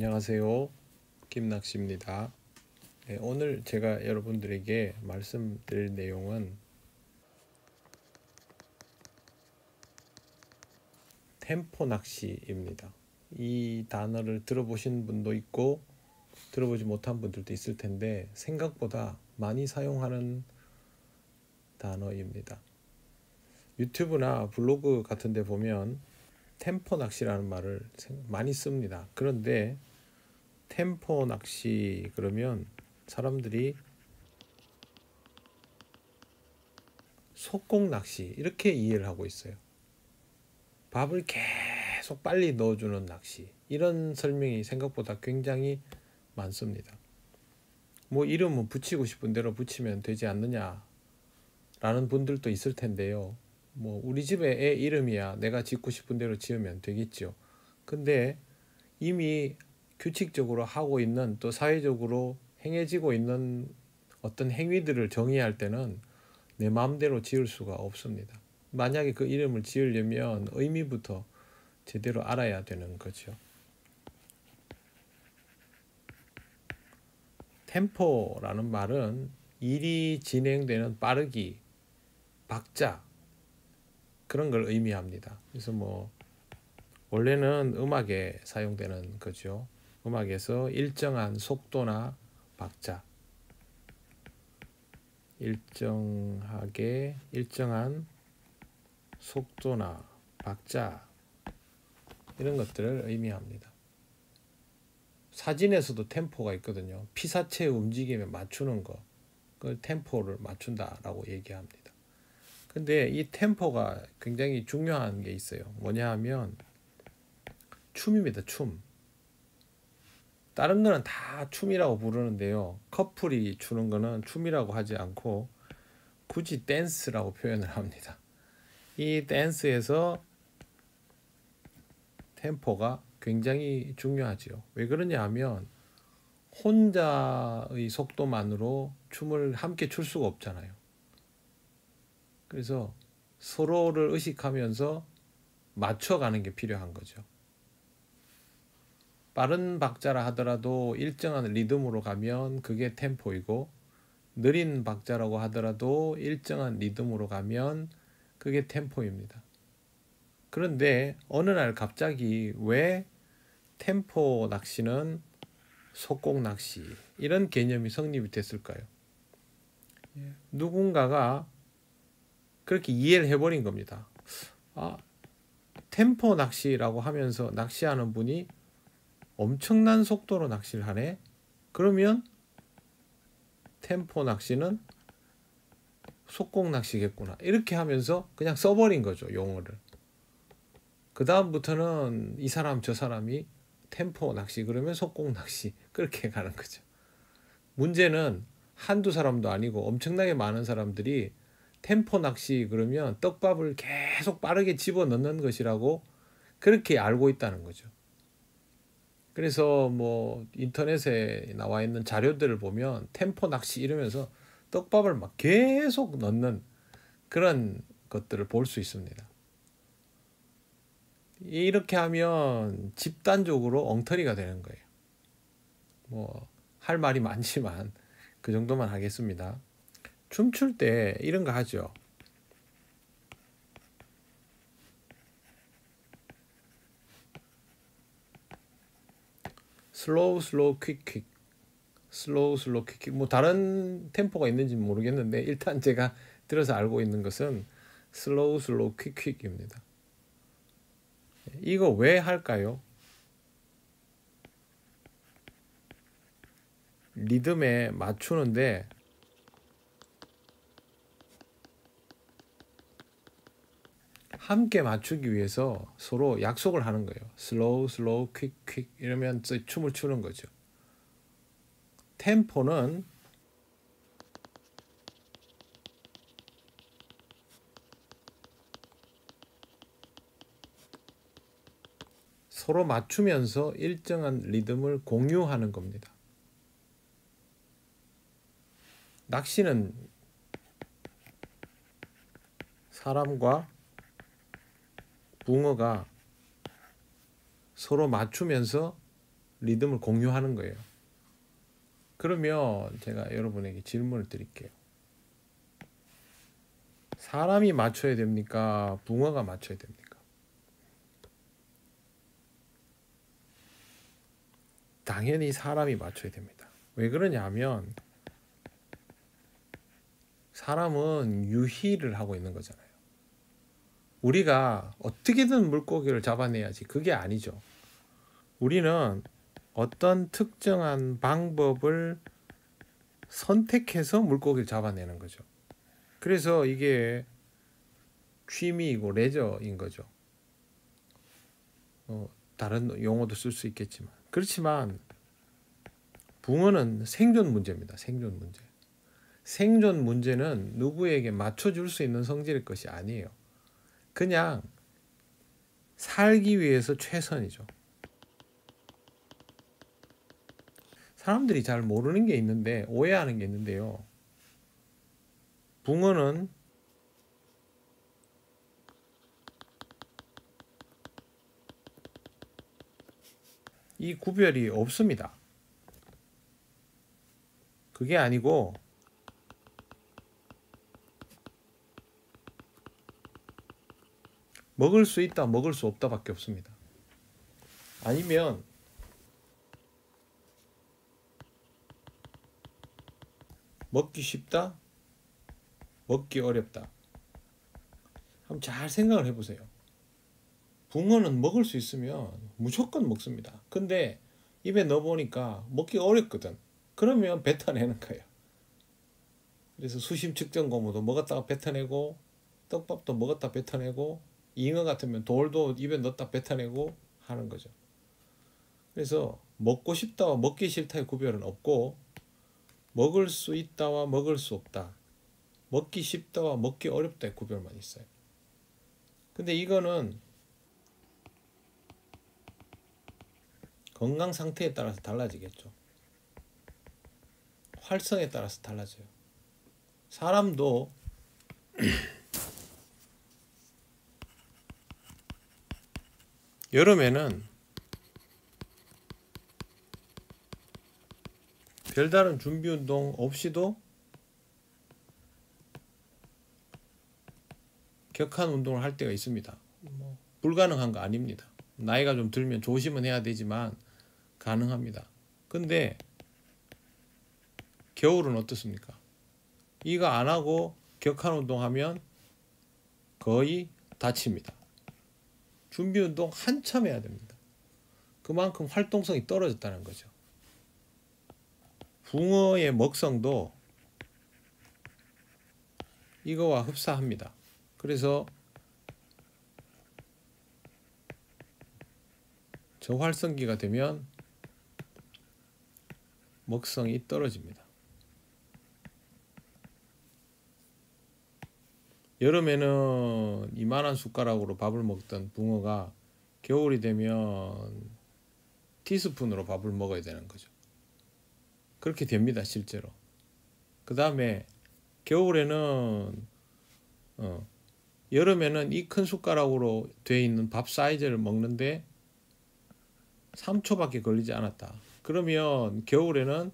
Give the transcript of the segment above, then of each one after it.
안녕하세요. 김낚시입니다. 네, 오늘 제가 여러분들에게 말씀드릴 내용은 템포 낚시입니다. 이 단어를 들어보신 분도 있고 들어보지 못한 분들도 있을 텐데 생각보다 많이 사용하는 단어입니다. 유튜브나 블로그 같은 데 보면 템포 낚시라는 말을 많이 씁니다. 그런데 템포 낚시 그러면 사람들이 속공 낚시 이렇게 이해를 하고 있어요. 밥을 계속 빨리 넣어주는 낚시, 이런 설명이 생각보다 굉장히 많습니다. 뭐 이름은 붙이고 싶은 대로 붙이면 되지 않느냐 라는 분들도 있을 텐데요. 뭐 우리 집에 애 이름이야 내가 짓고 싶은 대로 지으면 되겠죠. 근데 이미 규칙적으로 하고 있는, 또 사회적으로 행해지고 있는 어떤 행위들을 정의할 때는 내 마음대로 지을 수가 없습니다. 만약에 그 이름을 지으려면 의미부터 제대로 알아야 되는 거죠. 템포라는 말은 일이 진행되는 빠르기, 박자, 그런 걸 의미합니다. 그래서 뭐 원래는 음악에 사용되는 거죠. 음악에서 일정한 속도나 박자, 일정한 속도나 박자, 이런 것들을 의미합니다. 사진에서도 템포가 있거든요. 피사체의 움직임에 맞추는 거, 그걸 템포를 맞춘다라고 얘기합니다. 근데 이 템포가 굉장히 중요한 게 있어요. 뭐냐 하면 춤입니다. 춤. 다른 거는 다 춤이라고 부르는데요. 커플이 추는 거는 춤이라고 하지 않고 굳이 댄스라고 표현을 합니다. 이 댄스에서 템포가 굉장히 중요하지요. 왜 그러냐 하면 혼자의 속도만으로 춤을 함께 출 수가 없잖아요. 그래서 서로를 의식하면서 맞춰가는 게 필요한 거죠. 빠른 박자라 하더라도 일정한 리듬으로 가면 그게 템포이고, 느린 박자라고 하더라도 일정한 리듬으로 가면 그게 템포입니다. 그런데 어느 날 갑자기 왜 템포 낚시는 속공 낚시, 이런 개념이 성립이 됐을까요? 누군가가 그렇게 이해를 해버린 겁니다. 아, 템포 낚시라고 하면서 낚시하는 분이 엄청난 속도로 낚시를 하네? 그러면 템포 낚시는 속공 낚시겠구나. 이렇게 하면서 그냥 써버린 거죠, 용어를. 그 다음부터는 이 사람 저 사람이 템포 낚시 그러면 속공 낚시, 그렇게 가는 거죠. 문제는 한두 사람도 아니고 엄청나게 많은 사람들이 템포 낚시 그러면 떡밥을 계속 빠르게 집어넣는 것이라고 그렇게 알고 있다는 거죠. 그래서 뭐 인터넷에 나와 있는 자료들을 보면 템포 낚시 이러면서 떡밥을 막 계속 넣는 그런 것들을 볼 수 있습니다. 이렇게 하면 집단적으로 엉터리가 되는 거예요. 뭐 할 말이 많지만 그 정도만 하겠습니다. 춤출 때 이런 거 하죠. 슬로우 슬로우 퀵퀵, 슬로우 슬로우 퀵퀵. 뭐 다른 템포가 있는지 모르겠는데 일단 제가 들어서 알고 있는 것은 슬로우 슬로우 퀵퀵입니다. 이거 왜 할까요? 리듬에 맞추는데 함께 맞추기 위해서 서로 약속을 하는 거예요. 슬로우 슬로우 퀵 퀵 이러면 춤을 추는 거죠. 템포는 서로 맞추면서 일정한 리듬을 공유하는 겁니다. 낚시는 사람과 붕어가 서로 맞추면서 리듬을 공유하는 거예요. 그러면 제가 여러분에게 질문을 드릴게요. 사람이 맞춰야 됩니까? 붕어가 맞춰야 됩니까? 당연히 사람이 맞춰야 됩니다. 왜 그러냐 하면 사람은 유희를 하고 있는 거잖아요. 우리가 어떻게든 물고기를 잡아내야지 그게 아니죠. 우리는 어떤 특정한 방법을 선택해서 물고기를 잡아내는 거죠. 그래서 이게 취미이고 레저인 거죠. 다른 용어도 쓸 수 있겠지만. 그렇지만 붕어는 생존 문제입니다. 생존 문제. 생존 문제는 누구에게 맞춰줄 수 있는 성질의 것이 아니에요. 그냥 살기 위해서 최선이죠. 사람들이 잘 모르는 게 있는데, 오해하는 게 있는데요. 붕어는 이 구별이 없습니다. 그게 아니고 먹을 수 있다, 먹을 수 없다 밖에 없습니다. 아니면 먹기 쉽다, 먹기 어렵다. 한번 잘 생각을 해보세요. 붕어는 먹을 수 있으면 무조건 먹습니다. 근데 입에 넣어보니까 먹기가 어렵거든. 그러면 뱉어내는 거예요. 그래서 수심 측정 고무도 먹었다가 뱉어내고, 떡밥도 먹었다 뱉어내고, 잉어 같으면 돌도 입에 넣었다 뱉어내고 하는 거죠. 그래서 먹고 싶다와 먹기 싫다의 구별은 없고, 먹을 수 있다와 먹을 수 없다, 먹기 쉽다와 먹기 어렵다의 구별만 있어요. 근데 이거는 건강 상태에 따라서 달라지겠죠. 활성에 따라서 달라져요. 사람도 여름에는 별다른 준비 운동 없이도 격한 운동을 할 때가 있습니다. 불가능한 거 아닙니다. 나이가 좀 들면 조심은 해야 되지만 가능합니다. 근데 겨울은 어떻습니까? 이거 안 하고 격한 운동하면 거의 다칩니다. 준비 운동 한참 해야 됩니다. 그만큼 활동성이 떨어졌다는 거죠. 붕어의 먹성도 이거와 흡사합니다. 그래서 저활성기가 되면 먹성이 떨어집니다. 여름에는 이만한 숟가락으로 밥을 먹던 붕어가 겨울이 되면 티스푼으로 밥을 먹어야 되는 거죠. 그렇게 됩니다, 실제로. 그 다음에 겨울에는 여름에는 이 큰 숟가락으로 되어 있는 밥 사이즈를 먹는데 3초밖에 걸리지 않았다. 그러면 겨울에는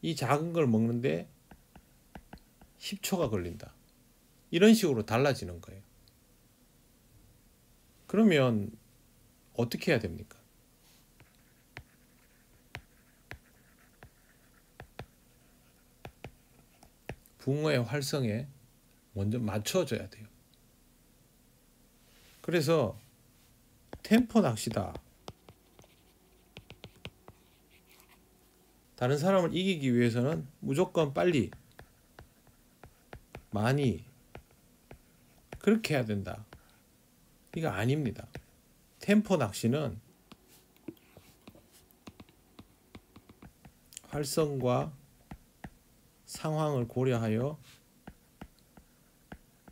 이 작은 걸 먹는데 10초가 걸린다. 이런 식으로 달라지는 거예요. 그러면 어떻게 해야 됩니까? 붕어의 활성에 먼저 맞춰줘야 돼요. 그래서 템포 낚시다. 다른 사람을 이기기 위해서는 무조건 빨리, 많이 그렇게 해야 된다. 이거 아닙니다. 템포 낚시는 활성과 상황을 고려하여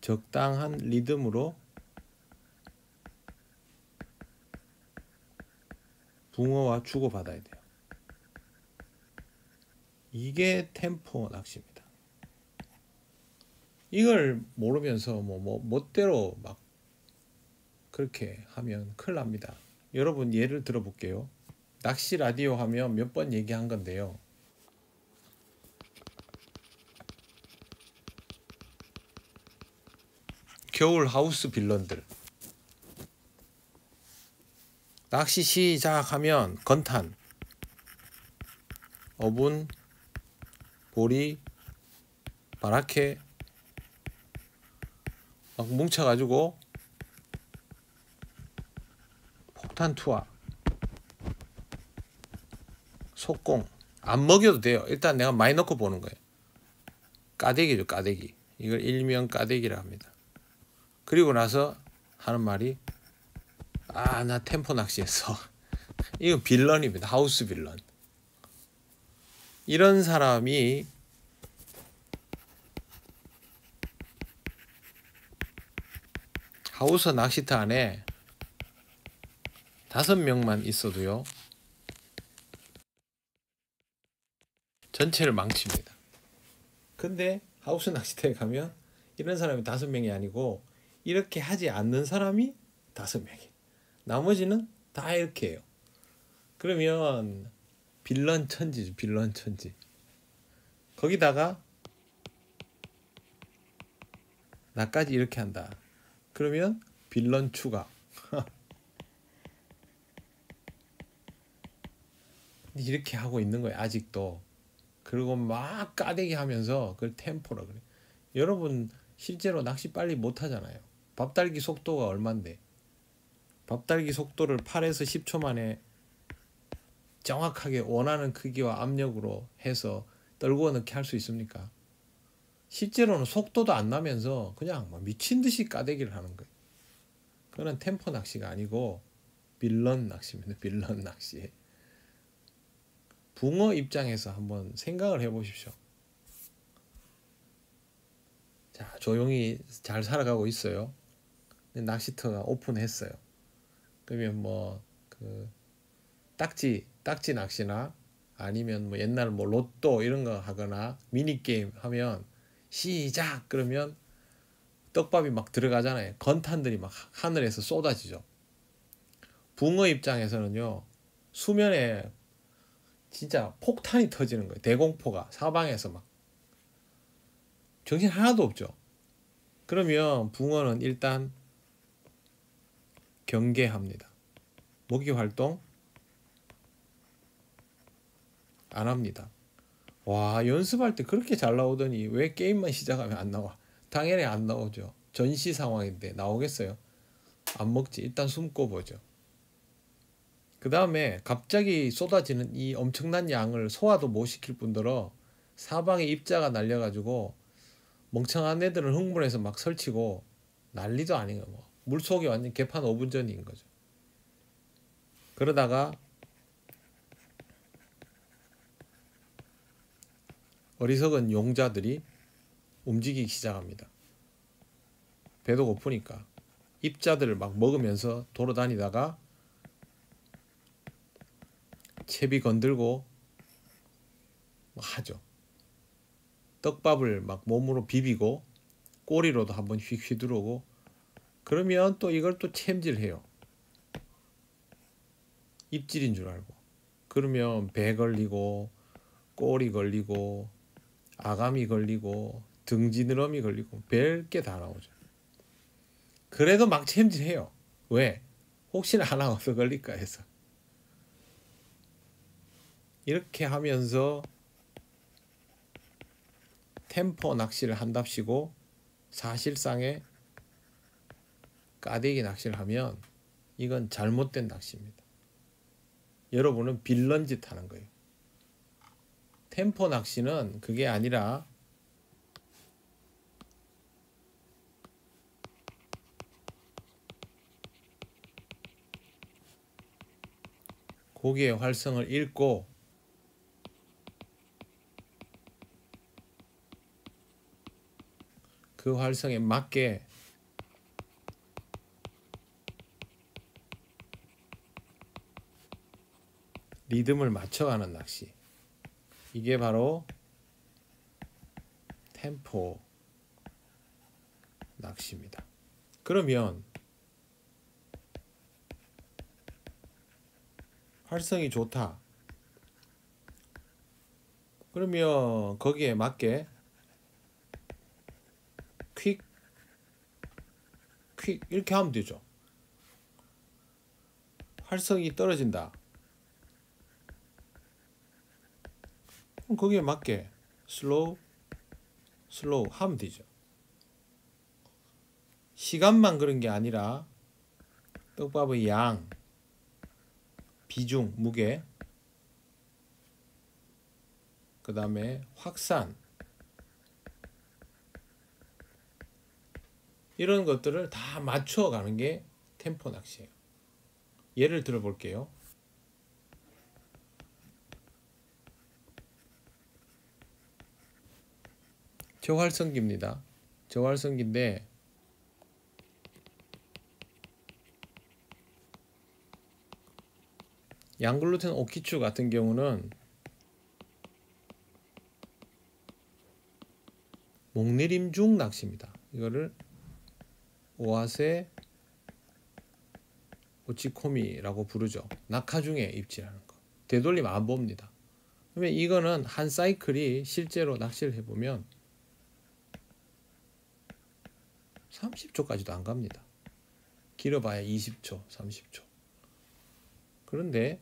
적당한 리듬으로 붕어와 주고받아야 돼요. 이게 템포 낚시입니다. 이걸 모르면서 멋대로 막 그렇게 하면 큰일 납니다. 여러분 예를 들어 볼게요. 낚시 라디오 하면 몇 번 얘기한 건데요. 겨울 하우스 빌런들. 낚시 시작하면 건탄, 어분, 보리, 바라케 막 뭉쳐가지고 폭탄 투하, 속공 안 먹여도 돼요. 일단 내가 많이 넣고 보는 거예요. 까대기죠, 까대기. 이걸 일명 까대기라 합니다. 그리고 나서 하는 말이 나 템포 낚시했어. 이건 빌런입니다. 하우스 빌런. 이런 사람이 하우스 낚시터 안에 5명만 있어도요, 전체를 망칩니다. 근데 하우스 낚시터에 가면 이런 사람이 5명이 아니고 이렇게 하지 않는 사람이 5명이에요. 나머지는 다 이렇게 해요. 그러면 빌런 천지죠. 빌런 천지. 거기다가 나까지 이렇게 한다. 그러면 빌런 추가. 이렇게 하고 있는 거예요. 아직도. 그리고 막 까대기 하면서 그걸 템포라 그래. 여러분 실제로 낚시 빨리 못 하잖아요. 밥달기 속도가 얼만데. 밥달기 속도를 8에서 10초 만에 정확하게 원하는 크기와 압력으로 해서 떨구어 넣기 할 수 있습니까? 실제로는 속도도 안 나면서 그냥 막 미친 듯이 까대기를 하는 거예요. 그거는 템포 낚시가 아니고 빌런 낚시입니다. 빌런 낚시. 붕어 입장에서 한번 생각을 해보십시오. 자, 조용히 잘 살아가고 있어요. 낚시터가 오픈했어요. 그러면 그 딱지 낚시나 아니면 옛날 로또 이런 거 하거나 미니 게임 하면 시작 그러면 떡밥이 막 들어가잖아요. 건탄들이 막 하늘에서 쏟아지죠. 붕어 입장에서는요, 수면에 진짜 폭탄이 터지는 거예요. 대공포가 사방에서 막 정신 하나도 없죠. 그러면 붕어는 일단 경계합니다. 먹이 활동 안 합니다. 와, 연습할 때 그렇게 잘 나오더니 왜 게임만 시작하면 안 나와? 당연히 안 나오죠. 전시 상황인데 나오겠어요? 안 먹지. 일단 숨고 보죠. 그 다음에 갑자기 쏟아지는 이 엄청난 양을 소화도 못 시킬 뿐더러 사방에 입자가 날려가지고 멍청한 애들은 흥분해서 막 설치고 난리도 아닌 거. 물속이 완전 개판 5분 전인 거죠. 그러다가 어리석은 용자들이 움직이기 시작합니다. 배도 고프니까 입자들을 막 먹으면서 돌아다니다가 채비 건들고 하죠. 떡밥을 막 몸으로 비비고 꼬리로도 한번 휘두르고 그러면 또 이걸 또 챔질해요. 입질인 줄 알고. 그러면 배 걸리고 꼬리 걸리고 아가미 걸리고 등지느러미 걸리고 별게 다 나오죠. 그래도 막 챔질해요. 왜? 혹시나 하나 얻어 걸릴까 해서. 이렇게 하면서 템포 낚시를 한답시고 사실상의 까대기 낚시를 하면 이건 잘못된 낚시입니다. 여러분은 빌런짓 하는 거예요. 템포 낚시는 그게 아니라 고기의 활성을 읽고 그 활성에 맞게 리듬을 맞춰가는 낚시. 이게 바로 템포 낚시입니다. 그러면 활성이 좋다. 그러면 거기에 맞게 퀵 이렇게 하면 되죠. 활성이 떨어진다. 그럼 거기에 맞게 슬로우 하면 되죠. 시간만 그런 게 아니라 떡밥의 양, 비중, 무게, 그 다음에 확산, 이런 것들을 다 맞춰가는 게 템포 낚시예요. 예를 들어 볼게요. 저활성기입니다. 저활성기인데 양글루텐 오키추 같은 경우는 목내림 중 낚시입니다. 이거를 오아세 오치코미라고 부르죠. 낙하 중에 입질하는 거. 되돌림 안 봅니다. 그러면 이거는 한 사이클이 실제로 낚시를 해보면 30초까지도 안 갑니다. 길어봐야 20초, 30초. 그런데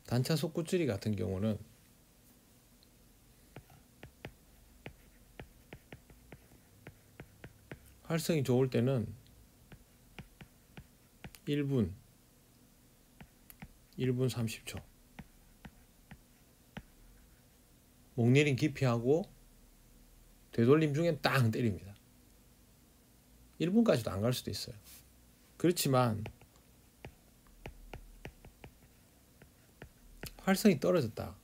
단차 속구찌리 같은 경우는 활성이 좋을 때는 1분 30초 목내림 깊이하고 되돌림 중엔 딱 때립니다. 1분까지도 안 갈 수도 있어요. 그렇지만 활성이 떨어졌다.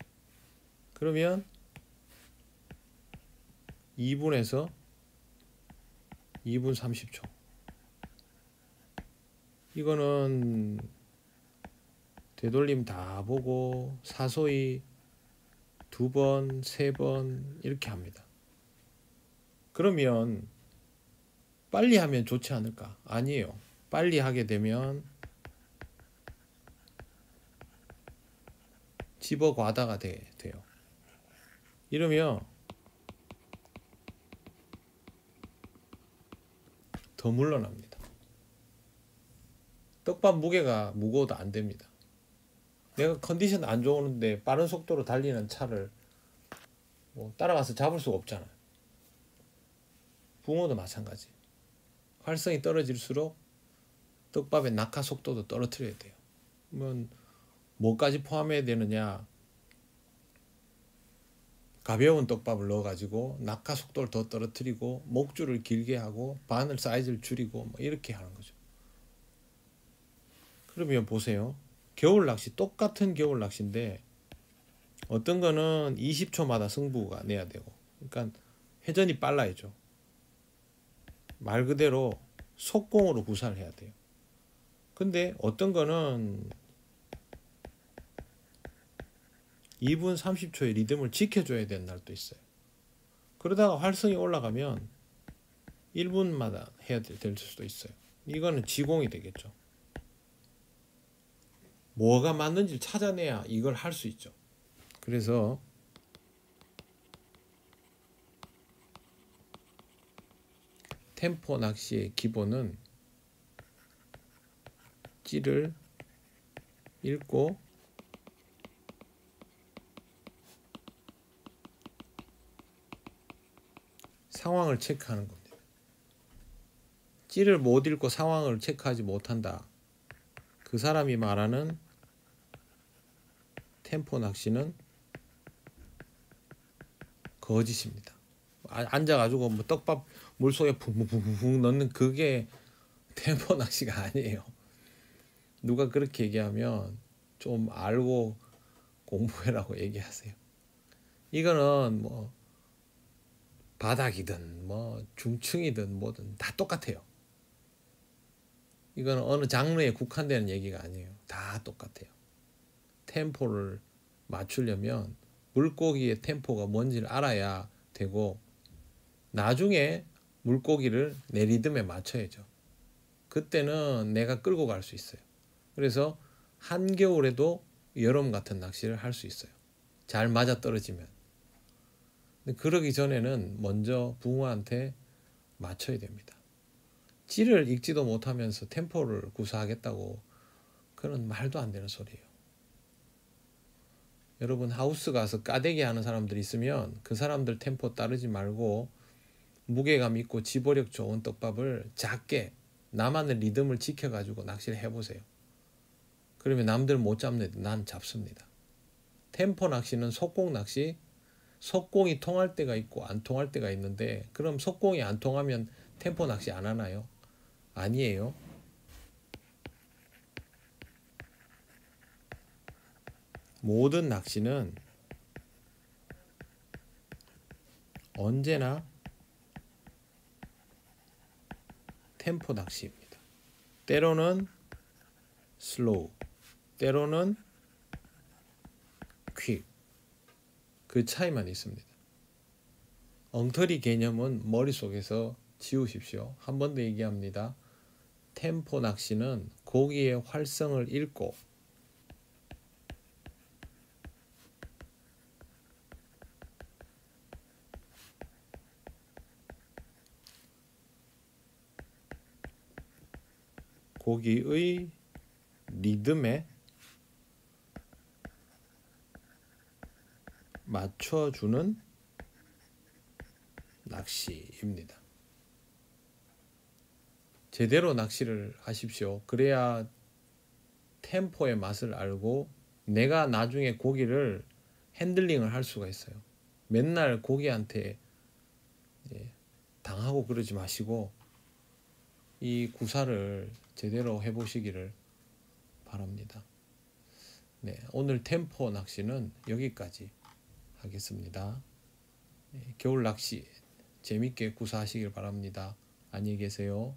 그러면 2분에서 2분 30초. 이거는 되돌림 다 보고 사소히 2번, 3번 이렇게 합니다. 그러면 빨리 하면 좋지 않을까? 아니에요. 빨리 하게 되면 집어 과다가 돼요. 이러면 더 물러납니다. 떡밥 무게가 무거워도 안 됩니다. 내가 컨디션 안 좋은데 빠른 속도로 달리는 차를 뭐 따라가서 잡을 수가 없잖아요. 붕어도 마찬가지. 활성이 떨어질수록 떡밥의 낙하 속도도 떨어뜨려야 돼요. 그러면 뭐까지 포함해야 되느냐? 가벼운 떡밥을 넣어가지고 낙하 속도를 더 떨어뜨리고 목줄을 길게 하고 바늘 사이즈를 줄이고 뭐 이렇게 하는 거죠. 그러면 보세요. 겨울 낚시 똑같은 겨울 낚시인데 어떤 거는 20초마다 승부가 내야 되고, 그러니까 회전이 빨라야죠. 말 그대로 속공으로 구사를 해야 돼요. 근데 어떤 거는 2분 30초의 리듬을 지켜줘야 되는 날도 있어요. 그러다가 활성이 올라가면 1분마다 해야 될 수도 있어요. 이거는 지공이 되겠죠. 뭐가 맞는지 찾아내야 이걸 할 수 있죠. 그래서 템포 낚시의 기본은 찌를 읽고 상황을 체크하는 겁니다. 찌를 못 읽고 상황을 체크하지 못한다. 그 사람이 말하는 템포 낚시는 거짓입니다. 앉아가지고 뭐 떡밥 물속에 붕붕붕 넣는 그게 템포 낚시가 아니에요. 누가 그렇게 얘기하면 좀 알고 공부해라고 얘기하세요. 이거는 뭐 바닥이든 뭐 중층이든 뭐든 다 똑같아요. 이거는 어느 장르에 국한되는 얘기가 아니에요. 다 똑같아요. 템포를 맞추려면 물고기의 템포가 뭔지를 알아야 되고, 나중에 물고기를 내 리듬에 맞춰야죠. 그때는 내가 끌고 갈 수 있어요. 그래서 한겨울에도 여름 같은 낚시를 할 수 있어요. 잘 맞아 떨어지면. 근데 그러기 전에는 먼저 붕어한테 맞춰야 됩니다. 찌를 읽지도 못하면서 템포를 구사하겠다고, 그런 말도 안 되는 소리예요. 여러분 하우스 가서 까대기 하는 사람들 있으면 그 사람들 템포 따르지 말고 무게감 있고 지보력 좋은 떡밥을 작게 나만의 리듬을 지켜가지고 낚시를 해보세요. 그러면 남들 못 잡는데 난 잡습니다. 템포 낚시는 속공 낚시, 속공이 통할 때가 있고 안 통할 때가 있는데, 그럼 속공이 안 통하면 템포 낚시 안 하나요? 아니에요. 모든 낚시는 언제나 템포 낚시입니다. 때로는 슬로우, 때로는 퀵, 그 차이만 있습니다. 엉터리 개념은 머릿속에서 지우십시오. 한 번 더 얘기합니다. 템포 낚시는 고기의 활성을 읽고 고기의 리듬에 맞춰주는 낚시입니다. 제대로 낚시를 하십시오. 그래야 템포의 맛을 알고 내가 나중에 고기를 핸들링을 할 수가 있어요. 맨날 고기한테 당하고 그러지 마시고 이 구사를 제대로 해보시기를 바랍니다. 네, 오늘 템포 낚시는 여기까지 하겠습니다. 겨울 낚시 재밌게 구사하시길 바랍니다. 안녕히 계세요.